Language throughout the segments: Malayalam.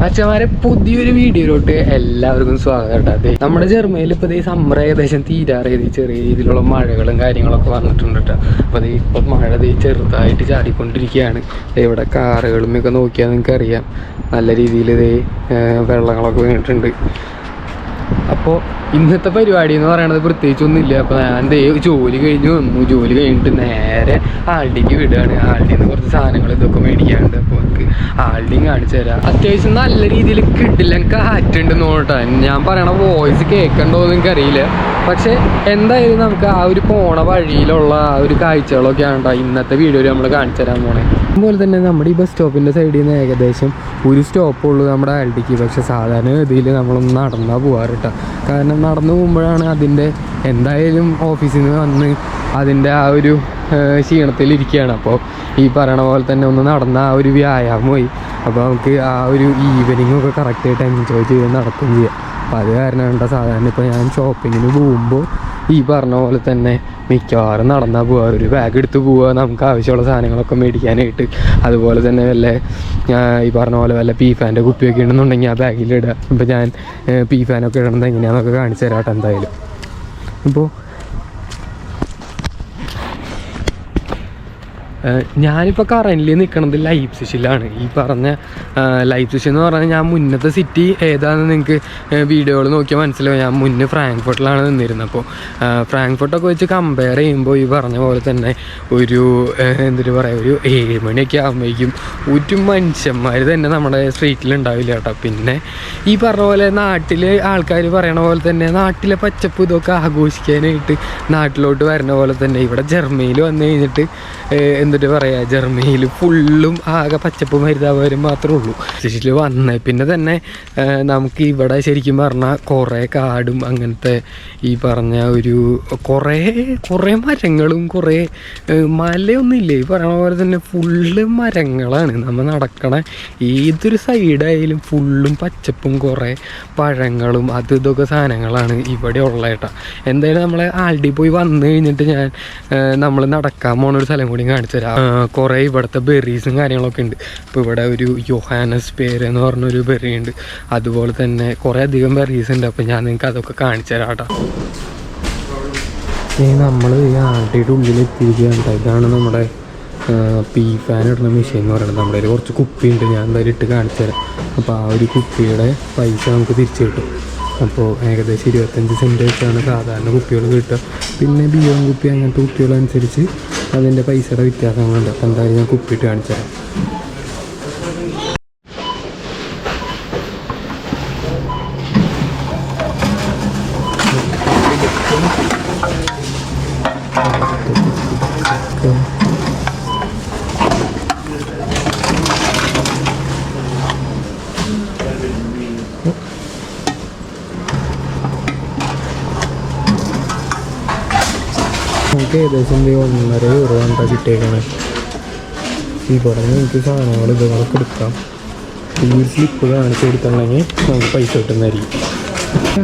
അച്ഛന്മാരെ പുതിയൊരു വീഡിയോയിലോട്ട് എല്ലാവർക്കും സ്വാഗതം കേട്ടോ. നമ്മുടെ ജർമ്മനിയിൽ ഇപ്പോൾ ഈ സമ്മർ ഏകദേശം തീരാറിയത് ചെറിയ രീതിയിലുള്ള മഴകളും കാര്യങ്ങളൊക്കെ വന്നിട്ടുണ്ട് കേട്ടോ. അപ്പോൾ ഇപ്പം മഴ ചെറുതായിട്ട് ചാടിക്കൊണ്ടിരിക്കുകയാണ്. ഇവിടെ കാറുകളും ഒക്കെ നോക്കിയാൽ നിങ്ങൾക്ക് അറിയാം നല്ല രീതിയിൽ വെള്ളങ്ങളൊക്കെ വീണിട്ടുണ്ട്. അപ്പോൾ ഇന്നത്തെ പരിപാടി എന്ന് പറയുന്നത് പ്രത്യേകിച്ചൊന്നുമില്ല. അപ്പോൾ ഞാൻ ജോലി കഴിഞ്ഞ് വന്നു. ജോലി കഴിഞ്ഞിട്ട് നേരെ ആൾഡിക്ക് വിടുകയാണ്. ആൾഡിയിൽ നിന്ന് കുറച്ച് സാധനങ്ങൾ ഇതൊക്കെ മേടിക്കാനുണ്ട്. അപ്പോൾ നമുക്ക് ആൾഡിയും കാണിച്ചു തരാം. അത്യാവശ്യം നല്ല രീതിയിൽ കിട്ടില്ല കാറ്റുണ്ട് നോട്ടാ. ഞാൻ പറയണ വോയിസ് കേൾക്കണ്ടോ എന്ന് എനിക്കറിയില്ല. പക്ഷേ എന്തായാലും നമുക്ക് ആ ഒരു പോണ വഴിയിലുള്ള ആ ഒരു കാഴ്ചകളൊക്കെയാണ് കേട്ടോ ഇന്നത്തെ വീഡിയോയിൽ നമ്മൾ കാണിച്ചു തരാൻ പോണേ. അതുപോലെ തന്നെ നമ്മുടെ ഈ ബസ് സ്റ്റോപ്പിൻ്റെ സൈഡിൽ നിന്ന് ഏകദേശം ഒരു സ്റ്റോപ്പുള്ളൂ നമ്മുടെ ആൾഡിക്ക്. പക്ഷേ സാധാരണ ഗതിയിൽ നമ്മളൊന്ന് നടന്നാൽ പോകാറ് കേട്ടോ. കാരണം നടന്നു പോകുമ്പോഴാണ് അതിൻ്റെ എന്തായാലും ഓഫീസിൽ നിന്ന് വന്ന് അതിൻ്റെ ആ ഒരു ക്ഷീണത്തിലിരിക്കുകയാണ്. അപ്പോൾ ഈ പറയണ പോലെ തന്നെ ഒന്ന് നടന്ന ആ ഒരു വ്യായാമമായി. അപ്പോൾ നമുക്ക് ആ ഒരു ഈവനിങ്ങൊക്കെ കറക്റ്റായിട്ട് എൻജോയ് ചെയ്ത് നടക്കുകയും ചെയ്യാം. അപ്പോൾ അത് കാരണമാണ് സാധാരണ ഇപ്പോൾ ഞാൻ ഷോപ്പിങ്ങിന് പോകുമ്പോൾ ഈ പറഞ്ഞ പോലെ തന്നെ മിക്കവാറും നടന്നാൽ പോവുക. ഒരു ബാഗ് എടുത്ത് പോവുക, നമുക്ക് ആവശ്യമുള്ള സാധനങ്ങളൊക്കെ മേടിക്കാനായിട്ട്. അതുപോലെ തന്നെ വല്ല ഈ പറഞ്ഞ പോലെ വല്ല പി ഫാൻ്റെ കുപ്പിയൊക്കെ ഉണ്ടെന്നുണ്ടെങ്കിൽ ആ ബാഗിലിടുക. ഇപ്പോൾ ഞാൻ പി ഫാനൊക്കെ ഇടുന്നത് എങ്ങനെയാണെന്നൊക്കെ കാണിച്ചു തരാം കേട്ടോ എന്തായാലും. ഇപ്പോൾ ഞാനിപ്പോൾ കറൻ്റ് നിൽക്കണത് ലൈപ്സിഷിലാണ്. ഈ പറഞ്ഞ ലൈപ്സിഷ് എന്ന് പറഞ്ഞാൽ ഞാൻ മുന്നത്തെ സിറ്റി ഏതാണെന്ന് നിങ്ങൾക്ക് വീഡിയോകൾ നോക്കിയാൽ മനസ്സിലാവും. ഞാൻ മുന്നേ ഫ്രാങ്ക്ഫർട്ടിലാണ് നിന്നിരുന്നത്. അപ്പോൾ ഫ്രാങ്ക്ഫർട്ടൊക്കെ വെച്ച് കമ്പയർ ചെയ്യുമ്പോൾ ഈ പറഞ്ഞ പോലെ തന്നെ ഒരു എന്തൊരു പറയുക, ഒരു 7 മണിയൊക്കെ ആകുമ്പോഴേക്കും ഒരു മനുഷ്യന്മാർ തന്നെ നമ്മുടെ സ്ട്രീറ്റിൽ ഉണ്ടാവില്ല കേട്ടോ. പിന്നെ ഈ പറഞ്ഞ പോലെ നാട്ടിൽ ആൾക്കാർ പറയണ പോലെ തന്നെ നാട്ടിലെ പച്ചപ്പ് ഇതൊക്കെ ആഘോഷിക്കാനായിട്ട് നാട്ടിലോട്ട് വരുന്ന പോലെ തന്നെ ഇവിടെ ജർമ്മനിയിൽ വന്നു കഴിഞ്ഞിട്ട് എന്നിട്ട് പറയാ ജർമ്മനിയിൽ ഫുള്ളും ആകെ പച്ചപ്പും ഹരിതാപകരം മാത്രമേ ഉള്ളൂ. ശരിക്കും വന്നേ പിന്നെ തന്നെ നമുക്ക് ഇവിടെ ശരിക്കും പറഞ്ഞാൽ കുറേ കാടും അങ്ങനത്തെ ഈ പറഞ്ഞ ഒരു കുറേ മരങ്ങളും കുറേ മലയൊന്നുമില്ലേ. ഈ പറയണ പോലെ തന്നെ ഫുള്ള് മരങ്ങളാണ്. നമ്മൾ നടക്കണ ഏതൊരു സൈഡായാലും ഫുള്ളും പച്ചപ്പും കുറേ പഴങ്ങളും അത് ഇതൊക്കെ സാധനങ്ങളാണ് ഇവിടെ ഉള്ളേട്ടാ. എന്തായാലും നമ്മളെ ആൾഡി പോയി വന്നു കഴിഞ്ഞിട്ട് നമ്മൾ നടക്കാൻ പോണൊരു സ്ഥലം കൂടി കാണിച്ചു തരാം. കുറേ ഇവിടുത്തെ ബെറീസും കാര്യങ്ങളൊക്കെ ഉണ്ട്. ഇപ്പോൾ ഇവിടെ ഒരു യോഹാനസ് പേര് എന്ന് പറഞ്ഞൊരു ബെറി ഉണ്ട്. അതുപോലെ തന്നെ കുറേ അധികം ബെറീസ് ഉണ്ട്. അപ്പോൾ ഞാൻ നിങ്ങൾക്ക് അതൊക്കെ കാണിച്ചു തരാം കേട്ടോ. നമ്മൾ ഈ ആൾഡിയുടെ ഉള്ളിൽ എത്തിയിരിക്കുകയാണ്. ഇതാണ് നമ്മുടെ പി ഫാൻ ഇടുന്ന മെഷീൻ എന്ന് പറയുന്നത്. നമ്മുടെ കയ്യിൽ കുറച്ച് കുപ്പിയുണ്ട്. ഞാൻ എന്തായാലും ഇട്ട് കാണിച്ചു തരാം. അപ്പോൾ ആ ഒരു കുപ്പിയുടെ പൈസ നമുക്ക് തിരിച്ചു കിട്ടും. അപ്പോൾ ഏകദേശം 25 സെൻറ്റ് വെച്ചാണ് സാധാരണ കുപ്പികൾ കിട്ടുക. പിന്നെ ബിയോൺ കുപ്പി അങ്ങനത്തെ കുപ്പികളനുസരിച്ച് അതിൻ്റെ പൈസയുടെ വ്യത്യാസങ്ങളുണ്ട്. അപ്പോൾ എന്തായാലും ഞാൻ കുപ്പിയിട്ട് കാണിച്ചു തരാം. നമുക്ക് ഏകദേശം 1.5 euro ആണ് കിട്ടിയേക്കണേ. ഇവിടെ നിന്ന് എനിക്ക് സാധനങ്ങൾ ഇതുകളൊക്കെ എടുക്കാം. ഈ സ്ലിപ്പ് കാണിച്ച് കൊടുത്തിട്ടുണ്ടെങ്കിൽ നമുക്ക് പൈസ കിട്ടുന്നതായിരിക്കും.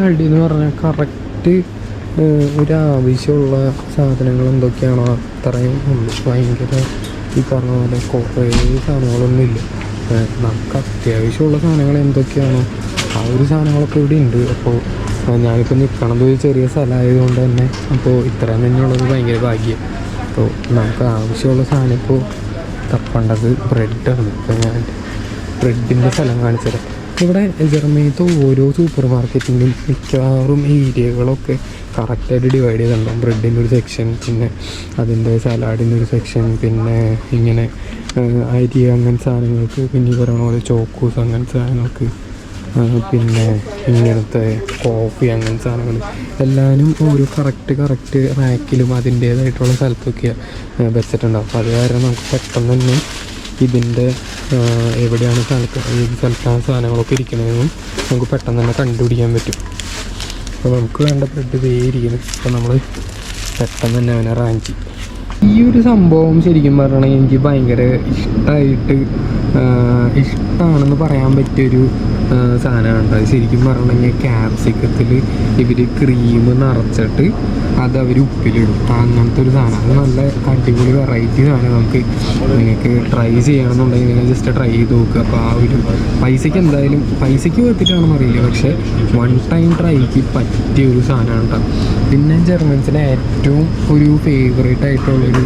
ആൾഡി എന്ന് പറഞ്ഞാൽ കറക്റ്റ് ഒരാവശ്യമുള്ള സാധനങ്ങൾ എന്തൊക്കെയാണോ അത്രയും ഉള്ളു. ഭയങ്കര ഈ പറഞ്ഞ പോലെ കുറേ സാധനങ്ങളൊന്നും ഇല്ല. നമുക്ക് അത്യാവശ്യമുള്ള സാധനങ്ങൾ എന്തൊക്കെയാണോ ആ ഒരു സാധനങ്ങളൊക്കെ ഇവിടെ ഉണ്ട്. അപ്പോൾ ഞാനിപ്പോൾ നിൽക്കണത് ഒരു ചെറിയ സ്ഥലമായതുകൊണ്ട് തന്നെ അപ്പോൾ ഇത്രയും തന്നെയുള്ളത് ഭയങ്കര ഭാഗ്യം. അപ്പോൾ നമുക്ക് ആവശ്യമുള്ള സാധനം ഇപ്പോൾ തപ്പേണ്ടത് ബ്രെഡാണ്. ഇപ്പോൾ ഞാൻ ബ്രെഡിൻ്റെ സ്ഥലം കാണിച്ചു തരാം. ഇവിടെ ജർമ്മനിയിലത്തെ ഓരോ സൂപ്പർ മാർക്കറ്റിൻ്റെയും മിക്കവാറും ഏരിയകളൊക്കെ കറക്റ്റായിട്ട് ഡിവൈഡ് ചെയ്തിട്ടുണ്ടാകും. ബ്രെഡിൻ്റെ ഒരു സെക്ഷൻ, പിന്നെ അതിൻ്റെ സലാഡിൻ്റെ ഒരു സെക്ഷൻ, പിന്നെ ഇങ്ങനെ അരി അങ്ങനത്തെ സാധനങ്ങൾക്ക്, പിന്നെ ഈ പറയുന്ന പോലെ ചോക്കൂസ് അങ്ങനത്തെ സാധനങ്ങൾക്ക്, പിന്നെ ഇങ്ങനത്തെ കോഫി അങ്ങനത്തെ സാധനങ്ങൾ എല്ലാവരും ഒരു കറക്റ്റ് റാക്കിലും അതിൻ്റേതായിട്ടുള്ള സ്ഥലത്തൊക്കെ വെച്ചിട്ടുണ്ടാകും. അപ്പോൾ അത് കാരണം നമുക്ക് പെട്ടെന്ന് തന്നെ ഇതിൻ്റെ എവിടെയാണ് ഏത് സ്ഥലത്താണ് സാധനങ്ങളൊക്കെ ഇരിക്കണതെന്നും നമുക്ക് പെട്ടെന്ന് തന്നെ കണ്ടുപിടിക്കാൻ പറ്റും. അപ്പോൾ നമുക്ക് വേണ്ട ബ്രെഡ് ഇരിക്കുന്നു. അപ്പോൾ നമ്മൾ പെട്ടെന്ന് തന്നെ അവനെ റാഞ്ചി. ഈ ഒരു സംഭവം ശരിക്കും പറഞ്ഞാൽ എനിക്ക് ഭയങ്കര ഇഷ്ടമാണെന്ന് പറയാൻ പറ്റിയൊരു സാധനമാണ്. അത് ശരിക്കും പറഞ്ഞിട്ടുണ്ടെങ്കിൽ ക്യാപ്സിക്കത്തിൽ ഇവർ ക്രീം നിറച്ചിട്ട് അത് അവർ ഉപ്പിലിടും. അങ്ങനത്തെ ഒരു സാധനം. അത് നല്ല അടിപൊളി വെറൈറ്റി സാധനം. നിങ്ങൾക്ക് ട്രൈ ചെയ്യണമെന്നുണ്ടെങ്കിൽ നിങ്ങൾ ജസ്റ്റ് ട്രൈ ചെയ്ത് നോക്കുക. അപ്പോൾ ആ ഒരു പൈസയ്ക്ക് വെത്തിട്ടാണെന്ന് അറിയില്ല, പക്ഷേ വൺ ടൈം ട്രൈക്ക് പറ്റിയ ഒരു സാധനമാണ് കേട്ടോ. പിന്നെ ജർമ്മൻസിന് ഏറ്റവും ഒരു ഫേവറേറ്റ് ആയിട്ടുള്ളൊരു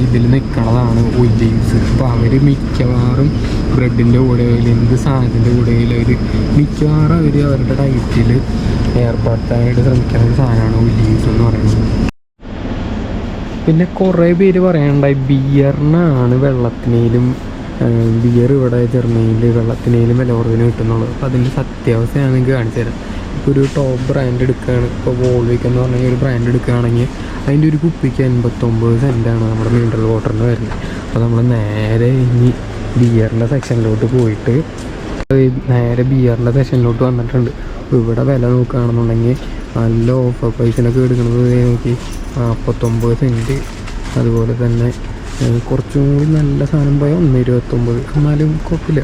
ഇതിൽ നിൽക്കുന്നതാണ് ഒലീവ്സ്. അപ്പോൾ അവർ മിക്കവാറും ബ്രെഡിൻ്റെ കൂടെ എന്ത് സാധനത്തിൻ്റെ കൂടെ മിക്കവാറും അവരുടെ ഡയറ്റിൽ ഏർപ്പെടുത്താനായിട്ട് ശ്രമിക്കുന്ന ഒരു സാധനമാണ് ഒലീവ്സ് എന്ന് പറയുന്നത്. പിന്നെ കുറേ പേര് പറയാനുണ്ടായി ബിയറിനാണ് ബിയർ ഇവിടെ ജർമ്മനിയിൽ വെള്ളത്തിനേലും വില കുറവിന് കിട്ടുന്നുള്ളത്. അപ്പോൾ അതിൻ്റെ സത്യാവസ്ഥയാണ് നിങ്ങൾക്ക് കാണിച്ചു തരാം. ഇപ്പോൾ ഒരു ടോപ്പ് ബ്രാൻഡ് എടുക്കുകയാണ്, ഇപ്പോൾ വോൾവിക് എന്ന് പറഞ്ഞാൽ ഒരു ബ്രാൻഡ് എടുക്കുകയാണെങ്കിൽ അതിൻ്റെ ഒരു കുപ്പിക്ക് 89 സെൻറ്റാണ് നമ്മുടെ മിനറൽ വാട്ടറിന് വരുന്നത്. അപ്പോൾ നമ്മൾ നേരെ ഇനി ബിയറിൻ്റെ സെക്ഷനിലോട്ട് പോയിട്ട് വന്നിട്ടുണ്ട്. അപ്പോൾ ഇവിടെ വില നോക്കുകയാണെന്നുണ്ടെങ്കിൽ നല്ല ഓഫർ പ്രൈസിനൊക്കെ എടുക്കുന്നത് നോക്കി 49 സെൻറ്റ്. അതുപോലെ തന്നെ കുറച്ചും കൂടി നല്ല സാധനം പോയാൽ 1,29. എന്നാലും കുഴപ്പമില്ല.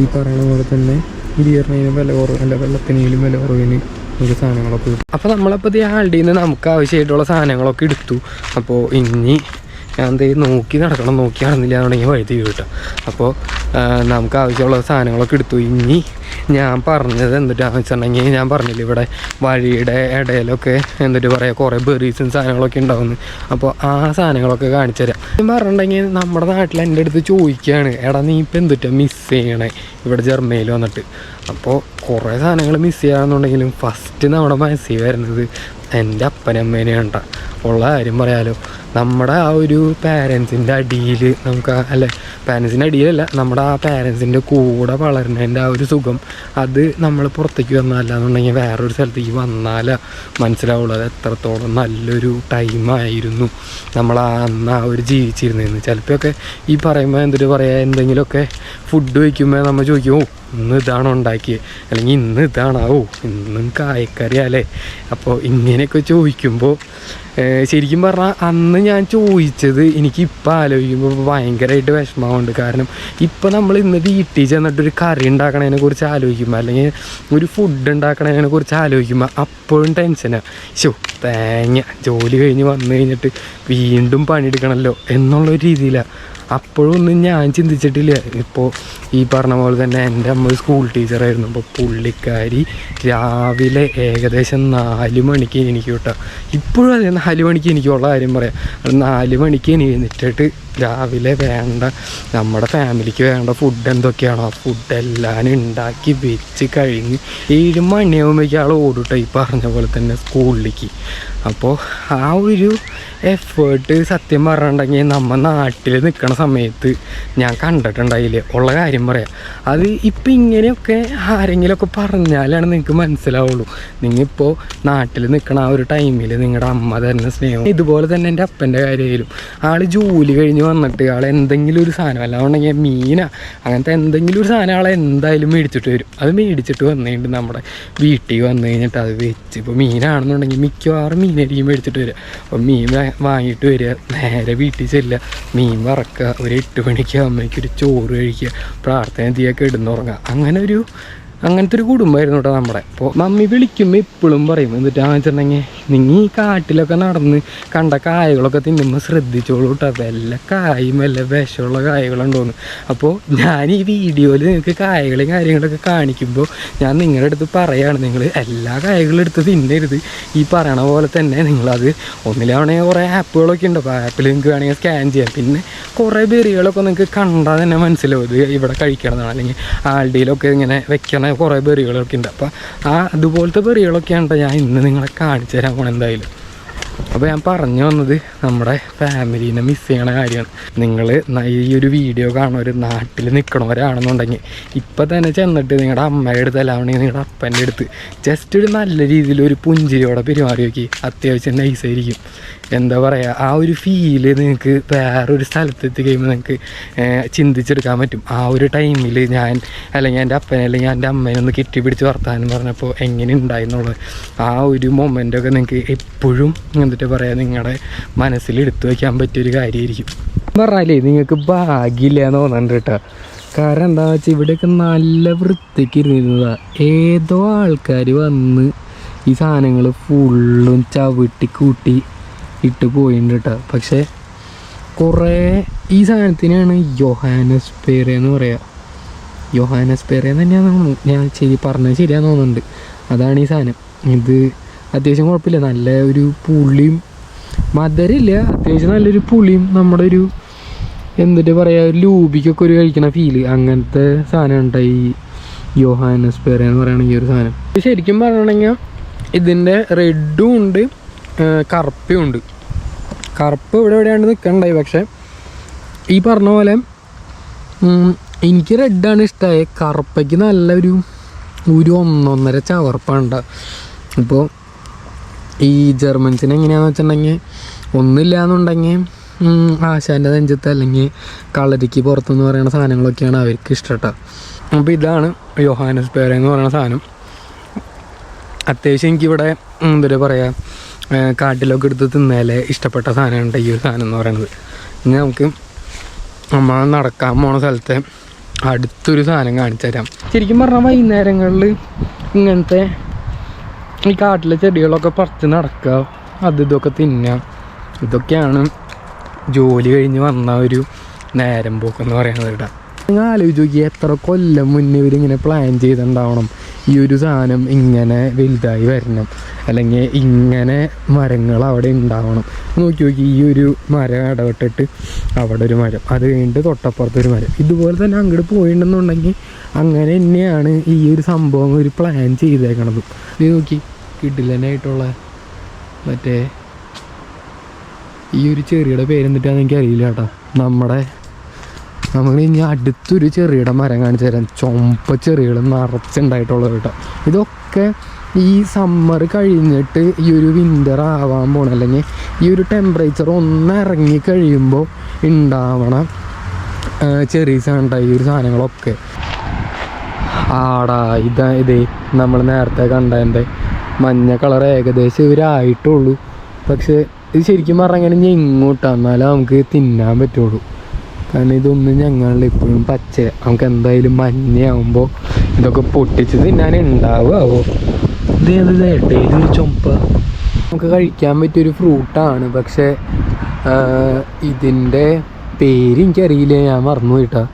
ഈ പറയുന്ന പോലെ തന്നെ ബിയറിനേലും വില കുറവല്ല, വെള്ളത്തിനേലും വില കുറവിന് നമുക്ക് സാധനങ്ങളൊക്കെ കിട്ടും. അപ്പോൾ നമ്മളപ്പോൾ ഈ ആളുടെ നിന്ന് നമുക്ക് ആവശ്യമായിട്ടുള്ള സാധനങ്ങളൊക്കെ എടുത്തു. അപ്പോൾ ഇനി ഞാൻ നോക്കി നടന്നില്ല എന്നുണ്ടെങ്കിൽ വഴുതി കിട്ടും. അപ്പോൾ നമുക്ക് ആവശ്യമുള്ള സാധനങ്ങളൊക്കെ എടുത്തു. ഇനി ഞാൻ പറഞ്ഞത് എന്തിട്ടാന്ന് വെച്ചിട്ടുണ്ടെങ്കിൽ, ഞാൻ പറഞ്ഞില്ല ഇവിടെ വഴിയുടെ ഇടയിലൊക്കെ കുറേ ബെറീസും സാധനങ്ങളൊക്കെ ഉണ്ടാവുന്നു. അപ്പോൾ ആ സാധനങ്ങളൊക്കെ കാണിച്ചു തരാം. ഞാൻ പറഞ്ഞിട്ടുണ്ടെങ്കിൽ നമ്മുടെ നാട്ടിൽ എൻ്റെ അടുത്ത് ചോദിക്കുകയാണ്, എടാ നീ ഇപ്പം എന്തിട്ടാ മിസ് ചെയ്യണേ ഇവിടെ ജർമ്മനിയിൽ വന്നിട്ട്. അപ്പോൾ കുറേ സാധനങ്ങൾ മിസ് ചെയ്യാമെന്നുണ്ടെങ്കിലും ഫസ്റ്റ് നമ്മുടെ മനസ്സിൽ വരുന്നത് എൻ്റെ അപ്പനമ്മേനെയാണ് കേട്ടോ. ഉള്ള കാര്യം പറയാലോ, നമ്മുടെ ആ ഒരു പാരൻസിൻ്റെ അടിയിൽ പാരൻസിൻ്റെ അടിയിലല്ല, നമ്മുടെ ആ പാരൻസിൻ്റെ കൂടെ വളരുന്നതിൻ്റെ ആ ഒരു സുഖം അത് നമ്മൾ പുറത്തേക്ക് വന്നാലെന്നുണ്ടെങ്കിൽ വേറൊരു സ്ഥലത്തേക്ക് വന്നാലേ മനസ്സിലാവുള്ളൂ അത് എത്രത്തോളം നല്ലൊരു ടൈമായിരുന്നു നമ്മൾ അന്ന് ആ ഒരു ജീവിച്ചിരുന്നതെന്ന്. ചിലപ്പോഴൊക്കെ ഈ പറയുമ്പോൾ എന്തെങ്കിലുമൊക്കെ ഫുഡ് വയ്ക്കുമ്പോൾ നമ്മൾ ചോദിക്കും, ഇന്ന് ഇതാണോ ഉണ്ടാക്കിയത്, അല്ലെങ്കിൽ ഇന്ന് ഇതാണോ, ഇന്നും കായക്കറിയാലേ. അപ്പോൾ ഇങ്ങനെയൊക്കെ ചോദിക്കുമ്പോൾ ശരിക്കും പറഞ്ഞാൽ അന്ന് ഞാൻ ചോദിച്ചത് എനിക്കിപ്പോൾ ആലോചിക്കുമ്പോൾ ഭയങ്കരമായിട്ട് വിഷമമുണ്ട്. കാരണം ഇപ്പോൾ നമ്മൾ ഇന്ന് വീട്ടിൽ ചെന്നിട്ടൊരു കറി ഉണ്ടാക്കണതിനെ കുറിച്ച് ആലോചിക്കുമ്പോൾ, അല്ലെങ്കിൽ ഒരു ഫുഡ് ഉണ്ടാക്കണതിനെ കുറിച്ച് ആലോചിക്കുമ്പോൾ അപ്പോഴും ടെൻഷനാണ്. തേങ്ങ ജോലി കഴിഞ്ഞ് വന്നു കഴിഞ്ഞിട്ട് വീണ്ടും പണിയെടുക്കണമല്ലോ എന്നുള്ളൊരു രീതിയിലാണ്. അപ്പോഴൊന്നും ഞാൻ ചിന്തിച്ചിട്ടില്ല. ഇപ്പോൾ ഈ പറഞ്ഞ പോലെ തന്നെ എൻ്റെ അമ്മ സ്കൂൾ ടീച്ചറായിരുന്നു. അപ്പോൾ പുള്ളിക്കാരി രാവിലെ ഏകദേശം 4 മണിക്ക് എനിക്ക് കിട്ടുക. ഇപ്പോഴും അതെ, 4 മണിക്ക് എനിക്കുള്ള കാര്യം പറയാം. 4 മണിക്ക് എഴുന്നേറ്റിട്ട് രാവിലെ നമ്മുടെ ഫാമിലിക്ക് വേണ്ട ഫുഡ് എന്തൊക്കെയാണോ ആ ഫുഡെല്ലാം ഉണ്ടാക്കി വെച്ച് കഴിഞ്ഞ് 7 മണിയാകുമ്പോഴേക്കും ആൾ ഓടിട്ടോ ഈ പറഞ്ഞ പോലെ തന്നെ സ്കൂളിലേക്ക്. അപ്പോൾ ആ ഒരു എഫേർട്ട് സത്യം പറഞ്ഞിട്ടുണ്ടെങ്കിൽ നമ്മൾ നാട്ടിൽ നിൽക്കുന്ന സമയത്ത് ഞാൻ കണ്ടിട്ടുണ്ടായില്ലേ. ഉള്ള കാര്യം പറയാം. അത് ഇപ്പം ഇങ്ങനെയൊക്കെ ആരെങ്കിലുമൊക്കെ പറഞ്ഞാലാണ് നിങ്ങൾക്ക് മനസ്സിലാവുള്ളൂ. നിങ്ങളിപ്പോൾ നാട്ടിൽ നിൽക്കണ ആ ഒരു ടൈമിൽ നിങ്ങളുടെ അമ്മ തരുന്ന സ്നേഹം. ഇതുപോലെ തന്നെ എൻ്റെ അപ്പൻ്റെ കാര്യമായാലും ആൾ ജോലി കഴിഞ്ഞ് വന്നിട്ട് ആൾ എന്തെങ്കിലും ഒരു സാധനം അല്ലാന്നുണ്ടെങ്കിൽ മീനാ അങ്ങനത്തെ എന്തെങ്കിലും ഒരു സാധനം ആളെ എന്തായാലും മേടിച്ചിട്ട് വരും. അത് മേടിച്ചിട്ട് വന്നിട്ട് നമ്മുടെ വീട്ടിൽ വന്നു കഴിഞ്ഞിട്ട് അത് വെച്ച്, ഇപ്പോൾ മീനാണെന്നുണ്ടെങ്കിൽ മിക്കവാറും മീനായിരിക്കും മേടിച്ചിട്ട് വരിക. അപ്പോൾ മീൻ വാങ്ങിയിട്ട് വരിക, നേരെ വീട്ടിൽ ചെല്ലുക, മീൻ വറക്കുക, ഒരു 8 മണിക്ക് ആകുമ്പോഴേക്കും ഒരു ചോറ് കഴിക്കുക, പ്രാർത്ഥന ചെയ്യാൻ ഇടുന്നുറങ്ങുക. അങ്ങനത്തെ ഒരു കുടുംബമായിരുന്നു കേട്ടോ നമ്മുടെ. അപ്പോൾ മമ്മി വിളിക്കുമ്പോൾ ഇപ്പോഴും പറയും, എന്നിട്ടാന്ന് വെച്ചിട്ടുണ്ടെങ്കിൽ നിങ്ങൾ ഈ കാട്ടിലൊക്കെ നടന്ന് കണ്ട കായകളൊക്കെ തിന്നുമ്പോൾ ശ്രദ്ധിച്ചോളൂ കേട്ടോ, വല്ല കായും വല്ല വിഷമുള്ള കായകളുണ്ടോയെന്ന്. അപ്പോൾ ഞാൻ ഈ വീഡിയോയിൽ നിങ്ങൾക്ക് കായകളും കാര്യങ്ങളൊക്കെ കാണിക്കുമ്പോൾ ഞാൻ നിങ്ങളുടെ അടുത്ത് പറയുകയാണ്, നിങ്ങൾ എല്ലാ കായകളും എടുത്ത് തിന്നരുത്. ഈ പറയണ പോലെ തന്നെ നിങ്ങളത് ഒന്നിലാണെങ്കിൽ കുറേ ആപ്പുകളൊക്കെ ഉണ്ട്. അപ്പോൾ ആപ്പിൽ നിങ്ങൾക്ക് വേണമെങ്കിൽ സ്കാൻ ചെയ്യാം. പിന്നെ കുറേ ബെറികളൊക്കെ നിങ്ങൾക്ക് കണ്ടാൽ തന്നെ മനസ്സിലാവും ഇത് ഇവിടെ കഴിക്കണതാണ്, അല്ലെങ്കിൽ ആൾഡിയിലൊക്കെ ഇങ്ങനെ വെക്കണ കുറേ ബെറികളൊക്കെ ഉണ്ട്. അപ്പോൾ അതുപോലത്തെ ബെറികളൊക്കെയാണ് ഞാൻ ഇന്ന് നിങ്ങളെ കാണിച്ചു തരാൻ പോകണം എന്തായാലും. അപ്പോൾ ഞാൻ പറഞ്ഞു വന്നത് നമ്മുടെ ഫാമിലീനെ മിസ് ചെയ്യണ കാര്യമാണ്. നിങ്ങൾ ഈ ഒരു വീഡിയോ കാണുന്നവർ നാട്ടിൽ നിൽക്കണവരാണെന്നുണ്ടെങ്കിൽ ഇപ്പം തന്നെ ചെന്നിട്ട് നിങ്ങളുടെ അമ്മയുടെ അടുത്ത് അല്ലാണെങ്കിൽ നിങ്ങളുടെ അപ്പൻ്റെ അടുത്ത് ജസ്റ്റ് ഒരു നല്ല രീതിയിൽ ഒരു പുഞ്ചിരിയോടെ പെരുമാറി നോക്കി, അത്യാവശ്യം നൈസായിരിക്കും. എന്താ പറയുക, ആ ഒരു ഫീല് നിങ്ങൾക്ക് വേറൊരു സ്ഥലത്തെത്തി കഴിയുമ്പോൾ നിങ്ങൾക്ക് ചിന്തിച്ചെടുക്കാൻ പറ്റും. ആ ഒരു ടൈമിൽ ഞാൻ അല്ലെങ്കിൽ എൻ്റെ അപ്പനെ അല്ലെങ്കിൽ എൻ്റെ അമ്മേനെ ഒന്ന് കെട്ടിപ്പിടിച്ച് വർത്താനം പറഞ്ഞപ്പോൾ എങ്ങനെ ഉണ്ടായിരുന്നുള്ളത് ആ ഒരു മൊമെൻ്റൊക്കെ നിങ്ങൾക്ക് എപ്പോഴും എന്നിട്ട് പറയാം നിങ്ങളുടെ മനസ്സിൽ എടുത്തു വയ്ക്കാൻ പറ്റിയൊരു കാര്യമായിരിക്കും. പറഞ്ഞാലേ നിങ്ങൾക്ക് ഭാഗ്യമില്ല എന്ന് തോന്നുന്നുണ്ട് കേട്ടോ. കാരണം എന്താണെന്ന് വെച്ചാൽ ഇവിടെയൊക്കെ നല്ല വൃത്തിക്ക് ഇരുന്നിരുന്നതാ. ഏതോ ആൾക്കാർ വന്ന് ഈ സാധനങ്ങൾ ഫുള്ളും ചവിട്ടി കൂട്ടി ഇട്ട് പോയിട്ടുണ്ട് കേട്ടോ. പക്ഷേ കുറേ ഈ സാധനത്തിനാണ് യോഹാനസ്പേറ എന്ന് പറയുക. യോഹാനസ്പേറ തന്നെയാണ് ഞാൻ പറഞ്ഞത് ശരിയാന്ന് തോന്നുന്നുണ്ട്. അതാണ് ഈ സാധനം. ഇത് അത്യാവശ്യം കുഴപ്പമില്ല, നല്ല ഒരു പുളിയും മധുരമില്ല, അത്യാവശ്യം നല്ലൊരു പുളിയും നമ്മുടെ ഒരു എന്നിട്ട് പറയുക ഒരു ലൂബിക്കൊക്കെ ഒരു കഴിക്കണ ഫീല്, അങ്ങനത്തെ സാധനം ഉണ്ട് ഈ യോഹാനസ്പേറ എന്ന് പറയുന്ന ഈ ഒരു സാധനം. ശരിക്കും പറയണമെങ്കിൽ ഇതിൻ്റെ റെഡും ഉണ്ട് കറുപ്പും ഉണ്ട്. കറുപ്പ് ഇവിടെ എവിടെയാണ് നിൽക്കണ്ടായി. പക്ഷേ ഈ പറഞ്ഞ പോലെ എനിക്ക് റെഡാണ് ഇഷ്ടമായി. കറുപ്പയ്ക്ക് നല്ലൊരു 1.5 ചവർപ്പുണ്ട്. ഇപ്പോൾ ഈ ജർമ്മൻസിന് എങ്ങനെയാണെന്ന് വെച്ചിട്ടുണ്ടെങ്കിൽ ഒന്നുമില്ല എന്നുണ്ടെങ്കിൽ ആശാൻ്റെ നെഞ്ചത്ത് അല്ലെങ്കിൽ കളരിക്ക് പുറത്തുനിന്ന് പറയുന്ന സാധനങ്ങളൊക്കെയാണ് അവർക്ക് ഇഷ്ടപ്പെട്ട. അപ്പോൾ ഇതാണ് യോഹാനസ്പേറ എന്ന് പറയുന്ന സാധനം. അത്യാവശ്യം എനിക്കിവിടെ എന്താ പറയുക കാട്ടിലൊക്കെ എടുത്ത് തിന്നാലേ ഇഷ്ടപ്പെട്ട സാധനമുണ്ട് ഈ ഒരു സാധനം എന്ന് പറയുന്നത്. ഇനി നമുക്ക് നമ്മൾ നടക്കാൻ പോണ സ്ഥലത്തെ അടുത്തൊരു സാധനം കാണിച്ചു തരാം. ശരിക്കും പറഞ്ഞാൽ വൈകുന്നേരങ്ങളിൽ ഇങ്ങനത്തെ ഈ കാട്ടിലെ ചെടികളൊക്കെ പറിച്ച് നടക്കുക, ഇതൊക്കെ തിന്നുക, ഇതൊക്കെയാണ് ജോലി കഴിഞ്ഞ് വന്ന ഒരു നേരം പോക്കെന്ന് പറയുന്നത് കേട്ടോ. നിങ്ങൾ ആലോചിച്ച് നോക്കി, എത്ര കൊല്ലം മുന്നേ ഇവരിങ്ങനെ പ്ലാൻ ചെയ്തിട്ടുണ്ടാവണം ഈ ഒരു സാധനം ഇങ്ങനെ വലുതായി വരണം, അല്ലെങ്കിൽ ഇങ്ങനെ മരങ്ങൾ അവിടെ ഉണ്ടാവണം. നോക്കി ഈ ഒരു മരം ഇടപെട്ടിട്ട് അവിടെ ഒരു മരം, അത് കഴിഞ്ഞിട്ട് തൊട്ടപ്പുറത്തൊരു മരം, ഇതുപോലെ തന്നെ അങ്ങോട്ട് പോയിട്ടുണ്ടെന്നുണ്ടെങ്കിൽ അങ്ങനെ തന്നെയാണ് ഈ ഒരു സംഭവം ഒരു പ്ലാൻ ചെയ്തേക്കണത്. ഇത് നോക്കി കിടിലനായിട്ടുള്ള മറ്റേ ഈ ഒരു ചെറിയുടെ പേരെന്നിട്ടാന്ന് എനിക്കറിയില്ല കേട്ടോ. നമ്മൾ ഇനി അടുത്തൊരു ചെറിയുടെ മരം കാണിച്ചു തരാം. ചുമപ്പ ചെറികൾ നിറച്ചുണ്ടായിട്ടുള്ളത് കേട്ടോ. ഇതൊക്കെ ഈ സമ്മർ കഴിഞ്ഞിട്ട് ഈ ഒരു വിൻ്റർ ആവാൻ പോകണം, അല്ലെങ്കിൽ ഈ ഒരു ടെമ്പറേച്ചർ ഒന്ന് ഇറങ്ങി കഴിയുമ്പോൾ ഉണ്ടാവണ ചെറീസാണ് ഈ ഒരു സാധനങ്ങളൊക്കെ. ഇതേ നമ്മൾ നേരത്തെ കണ്ടതിൻ്റെ മഞ്ഞ കളർ ഏകദേശം ഇവരായിട്ടുള്ളൂ. പക്ഷെ ഇത് ശരിക്കും പറഞ്ഞാൽ ഇങ്ങോട്ടാണ്, എന്നാലേ നമുക്ക് തിന്നാൻ പറ്റുള്ളൂ. കാരണം ഇതൊന്നും ഞങ്ങളിൽ ഇപ്പോഴും പച്ച, നമുക്ക് എന്തായാലും മഞ്ഞയാകുമ്പോൾ ഇതൊക്കെ പൊട്ടിച്ച് തിന്നാൻ ഉണ്ടാവുമോ. ഇതൊരു ചുമപ്പ നമുക്ക് കഴിക്കാൻ പറ്റിയൊരു ഫ്രൂട്ടാണ്. പക്ഷേ ഇതിൻ്റെ പേര് എനിക്കറിയില്ല, ഞാൻ മറന്നു പോയിട്ടാ.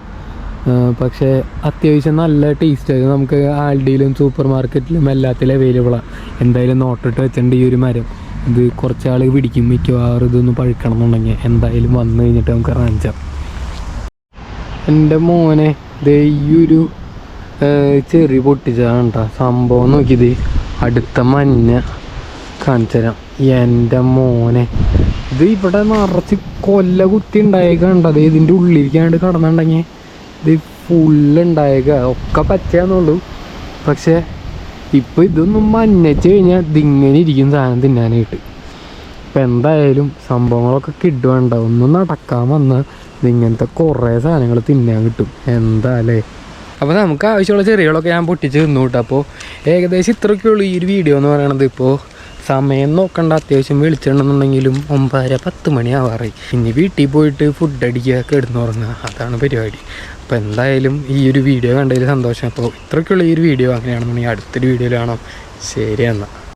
പക്ഷേ അത്യാവശ്യം നല്ല ടേസ്റ്റ് ആയിരുന്നു. നമുക്ക് ആൽഡിയിലും സൂപ്പർ മാർക്കറ്റിലും എല്ലാത്തിലും അവൈലബിളാണ്. എന്തായാലും നോട്ടിട്ട് വെച്ചിട്ടുണ്ട് ഈ ഒരു മരം. ഇത് കുറച്ചാൾ പിടിക്കും, മിക്കവാറും ഇതൊന്ന് പഴുക്കണം എന്നുണ്ടെങ്കിൽ. എന്തായാലും വന്നു കഴിഞ്ഞിട്ട് നമുക്ക് റാഞ്ചാം. എൻ്റെ മോനെ ഈ ഒരു ചെറി പൊട്ടിച്ചതാണ് കേട്ടോ സംഭവം. നോക്കിയത് അടുത്ത മഞ്ഞ കാണിച്ചു തരാം. എൻ്റെ മോനെ ഇത് ഇവിടെ നിറച്ച് കൊല്ല കുത്തി ഉണ്ടായേക്കണ്ടത്. ഇതിൻ്റെ ഉള്ളിലേക്കാണ്ട് കടന്നുണ്ടെങ്കിൽ ഇത് ഫുള്ളുണ്ടായേക്ക, ഒക്കെ പച്ചയാന്നുള്ളൂ. പക്ഷേ ഇപ്പോൾ ഇതൊന്നും മഞ്ഞച്ച് കഴിഞ്ഞാൽ ഇതിങ്ങനെ ഇരിക്കും സാധനം തിന്നാനായിട്ട്. ഇപ്പം എന്തായാലും സംഭവങ്ങളൊക്കെ കിട്ടുവാണ്ടാവും. ഒന്നും നടക്കാൻ വന്നാൽ ഇതിങ്ങനത്തെ കുറേ സാധനങ്ങൾ തിന്നാൻ കിട്ടും. എന്താല്ലേ. അപ്പോൾ നമുക്ക് ആവശ്യമുള്ള ചെറികളൊക്കെ ഞാൻ പൊട്ടിച്ച് തിന്നു കിട്ടും. അപ്പോൾ ഏകദേശം ഇത്രയൊക്കെയുള്ളൂ ഈ ഒരു വീഡിയോ എന്ന് പറയണത്. ഇപ്പോൾ സമയം നോക്കണ്ട, അത്യാവശ്യം വിളിച്ചിട്ടുണ്ടെന്നുണ്ടെങ്കിലും 9:10 മണി ആവാറായി. ഇനി വീട്ടിൽ പോയിട്ട് ഫുഡ് അടിക്കുക, കിടന്നുറങ്ങുക, അതാണ് പരിപാടി. അപ്പോൾ എന്തായാലും ഈ ഒരു വീഡിയോ കണ്ടതിൽ സന്തോഷം. അപ്പോൾ ഇത്രയൊക്കെയുള്ള ഈ ഒരു വീഡിയോ. അങ്ങനെയാണെന്നുണ്ടെങ്കിൽ അടുത്തൊരു വീഡിയോയിൽ കാണാം. ശരി എന്നാൽ.